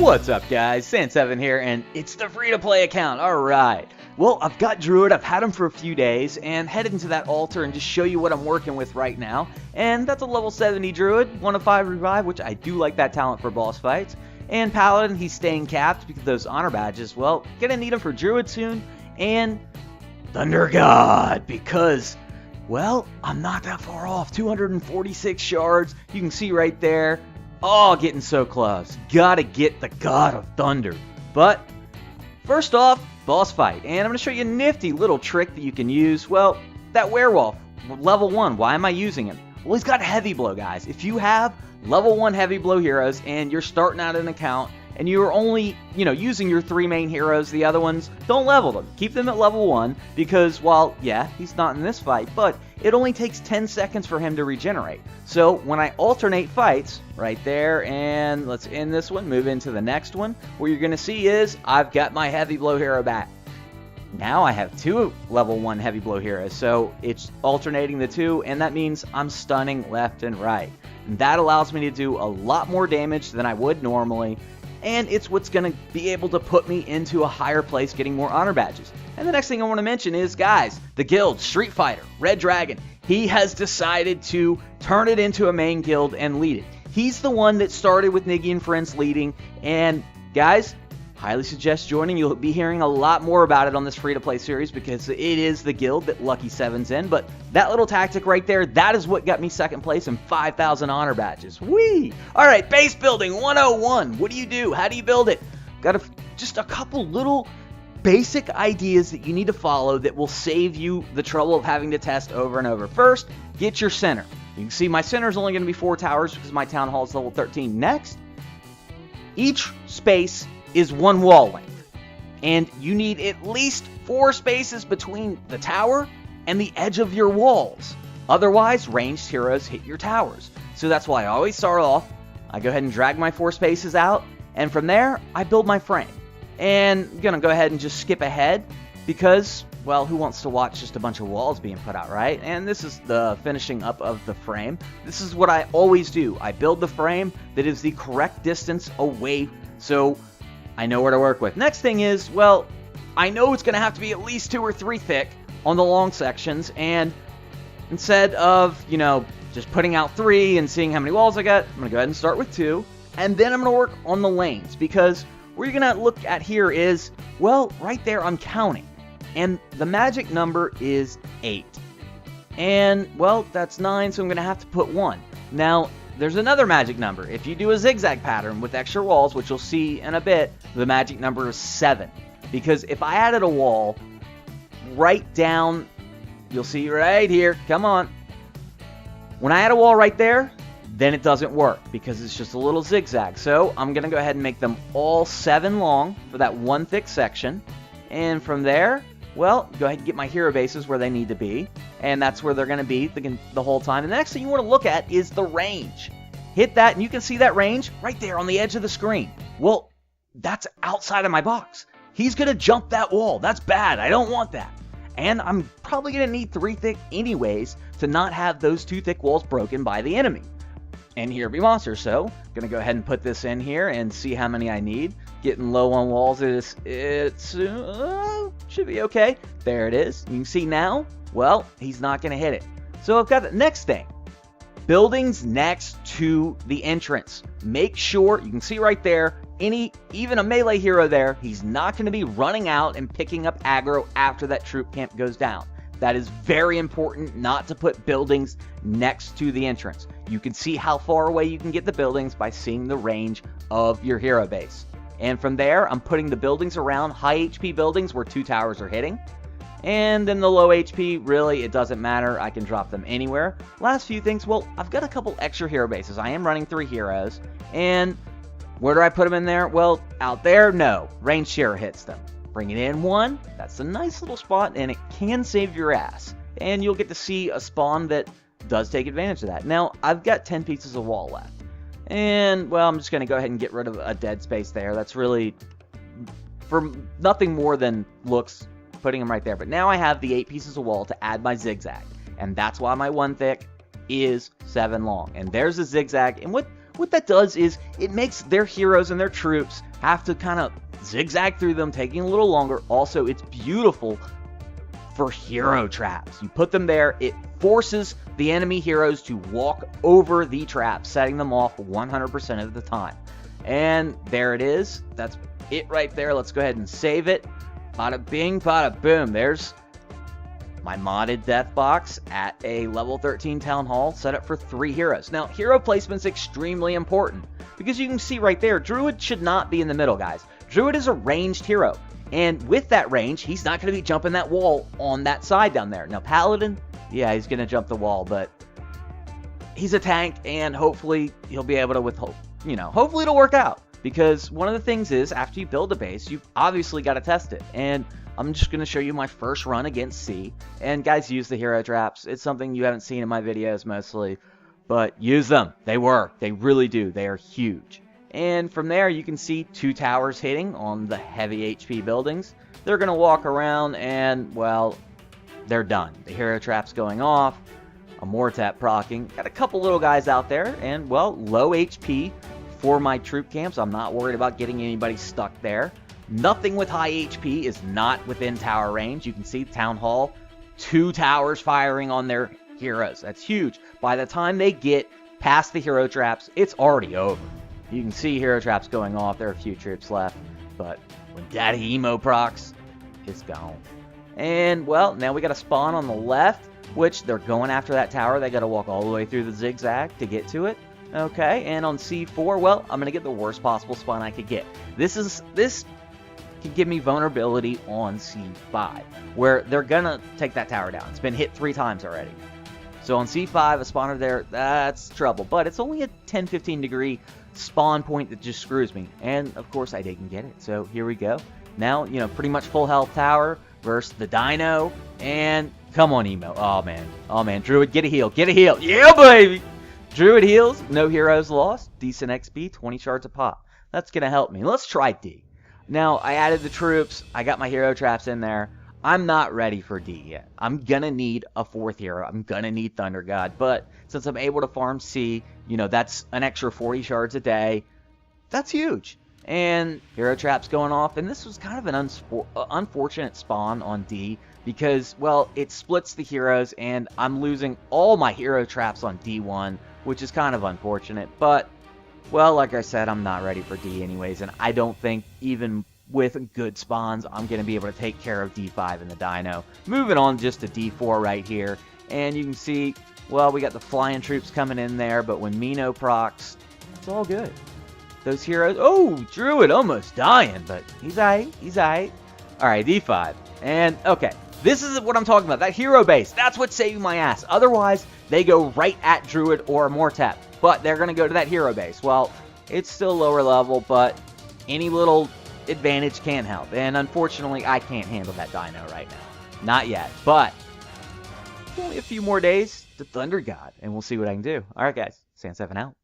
What's up, guys? Sand7 here, and it's the free-to-play account. Alright. Well, I've got Druid, I've had him for a few days, and headed into that altar and just show you what I'm working with right now. And that's a level 70 Druid, 1 of 5 revive, which I do like that talent for boss fights. And Paladin, he's staying capped because of those honor badges. Well, gonna need him for Druid soon. And Thunder God, because, well, I'm not that far off. 246 shards, you can see right there. Oh, getting so close. Gotta get the God of Thunder. But, first off, boss fight. And I'm going to show you a nifty little trick that you can use. Well, that werewolf, level 1, why am I using him? Well, he's got heavy blow, guys. If you have level 1 heavy blow heroes and you're starting out an account and you're only, using your 3 main heroes, the other ones, don't level them. Keep them at level 1 because, while, yeah, he's not in this fight, but it only takes 10 seconds for him to regenerate. So when I alternate fights, right there, and let's end this one, move into the next one, what you're going to see is I've got my heavy blow hero back. Now I have 2 level 1 heavy blow heroes, so it's alternating the 2, and that means I'm stunning left and right. And that allows me to do a lot more damage than I would normally, and it's what's going to be able to put me into a higher place getting more honor badges. And the next thing I want to mention is, guys, the guild, Street Fighter, Red Dragon, he has decided to turn it into a main guild and lead it. He's the one that started with Niggy and Friends leading, and guys, highly suggest joining. You'll be hearing a lot more about it on this free-to-play series because it is the guild that Lucky 7's in. But that little tactic right there, that is what got me second place and 5,000 honor badges. Whee! All right, base building 101. What do you do? How do you build it? Got just a couple little basic ideas that you need to follow that will save you the trouble of having to test over and over. First, get your center. You can see my center is only going to be 4 towers because my town hall is level 13. Next, each space is 1 wall length, and you need at least 4 spaces between the tower and the edge of your walls. Otherwise, ranged heroes hit your towers. So that's why I always start off, I go ahead and drag my 4 spaces out, and from there, I build my frame. And I'm going to go ahead and just skip ahead because, well, who wants to watch just a bunch of walls being put out, right? And this is the finishing up of the frame. This is what I always do. I build the frame that is the correct distance away, so I know where to work with. Next thing is, well, I know it's going to have to be at least 2 or 3 thick on the long sections, and instead of, just putting out 3 and seeing how many walls I got, I'm going to go ahead and start with 2, and then I'm going to work on the lanes, because what you're going to look at here is, well, right there I'm counting, and the magic number is 8. And, well, that's 9, so I'm going to have to put 1. Now, there's another magic number. If you do a zigzag pattern with extra walls, which you'll see in a bit, the magic number is 7. Because if I added a wall right down, you'll see right here, come on. When I add a wall right there, then it doesn't work because it's just a little zigzag. So I'm going to go ahead and make them all 7 long for that 1 thick section. And from there, well, go ahead and get my hero bases where they need to be. And that's where they're going to be the whole time. And the next thing you want to look at is the range. Hit that, and you can see that range right there on the edge of the screen. Well, that's outside of my box. He's going to jump that wall. That's bad. I don't want that. And I'm probably going to need 3 thick anyways to not have those 2 thick walls broken by the enemy. And here be monsters. So, I'm going to go ahead and put this in here and see how many I need. Getting low on walls, it's should be okay. There it is. You can see now, well, he's not going to hit it. So I've got the next thing. Buildings next to the entrance. Make sure, you can see right there, even a melee hero there, he's not going to be running out and picking up aggro after that troop camp goes down. That is very important not to put buildings next to the entrance. You can see how far away you can get the buildings by seeing the range of your hero base. And from there, I'm putting the buildings around high HP buildings where 2 towers are hitting. And then the low HP, really, it doesn't matter. I can drop them anywhere. Last few things, well, I've got a couple extra hero bases. I am running 3 heroes. And where do I put them in there? Well, out there, no. Ranged hero hits them. Bring it in 1. That's a nice little spot, and it can save your ass. And you'll get to see a spawn that does take advantage of that. Now, I've got 10 pieces of wall left. And, well, I'm just going to go ahead and get rid of a dead space there. That's really, for nothing more than looks, putting them right there. But now I have the 8 pieces of wall to add my zigzag. And that's why my 1 thick is 7 long. And there's a zigzag. And what what that does is it makes their heroes and their troops have to kind of zigzag through them, taking a little longer. Also, it's beautiful for hero traps. You put them there, it forces the enemy heroes to walk over the traps, setting them off 100% of the time. And there it is. That's it right there. Let's go ahead and save it. Bada bing, bada boom. There's my modded death box at a level 13 town hall set up for 3 heroes. Now, hero placement's extremely important because you can see right there, Druid should not be in the middle, guys. Druid is a ranged hero, and with that range, he's not going to be jumping that wall on that side down there. Now, Paladin, yeah, he's going to jump the wall, but he's a tank, and hopefully he'll be able to withhold. Hopefully it'll work out, because one of the things is, after you build a base, you've obviously got to test it, and I'm just going to show you my first run against C. And guys, use the hero traps. It's something you haven't seen in my videos mostly, but use them. They work. They really do. They are huge. And from there, you can see 2 towers hitting on the heavy HP buildings. They're going to walk around and, well, they're done. The hero trap's going off. A Mortap proccing. Got a couple little guys out there, and, well, low HP for my troop camps. I'm not worried about getting anybody stuck there. Nothing with high HP is not within tower range. You can see Town Hall, 2 towers firing on their heroes. That's huge. By the time they get past the hero traps, it's already over. You can see hero traps going off. There are a few troops left, but when Daddy Emo procs, it's gone. And, well, now we got a spawn on the left, which they're going after that tower. They got to walk all the way through the zigzag to get to it. Okay, and on C4, well, I'm going to get the worst possible spawn I could get. This can give me vulnerability on C5, where they're going to take that tower down. It's been hit 3 times already. So on C5, a spawner there, that's trouble. But it's only a 10-15 degree spawn point that just screws me. And, of course, I didn't get it. So here we go. Now, pretty much full health tower versus the Dino. And come on, Emo. Oh, man. Oh, man. Druid, get a heal. Get a heal. Yeah, baby. Druid heals. No heroes lost. Decent XP. 20 shards a pop. That's going to help me. Let's try D. Now, I added the troops. I got my hero traps in there. I'm not ready for D yet. I'm going to need a 4th hero. I'm going to need Thunder God. But since I'm able to farm C, that's an extra 40 shards a day. That's huge. And hero traps going off. And this was kind of an unfortunate spawn on D because, well, it splits the heroes. And I'm losing all my hero traps on D1, which is kind of unfortunate. But, well, like I said, I'm not ready for D anyways. And I don't think even with good spawns, I'm going to be able to take care of D5 and the Dino. Moving on just to D4 right here. And you can see, well, we got the flying troops coming in there. But when Mino procs, it's all good. Those heroes, oh, Druid almost dying, but he's aight, he's aight. All right, D5. And, okay, this is what I'm talking about. That hero base, that's what's saving my ass. Otherwise, they go right at Druid or Mortap. But they're going to go to that hero base. Well, it's still lower level, but any little advantage can help. And unfortunately, I can't handle that Dino right now. Not yet, but only a few more days to Thunder God, and we'll see what I can do. All right, guys, Sand7 out.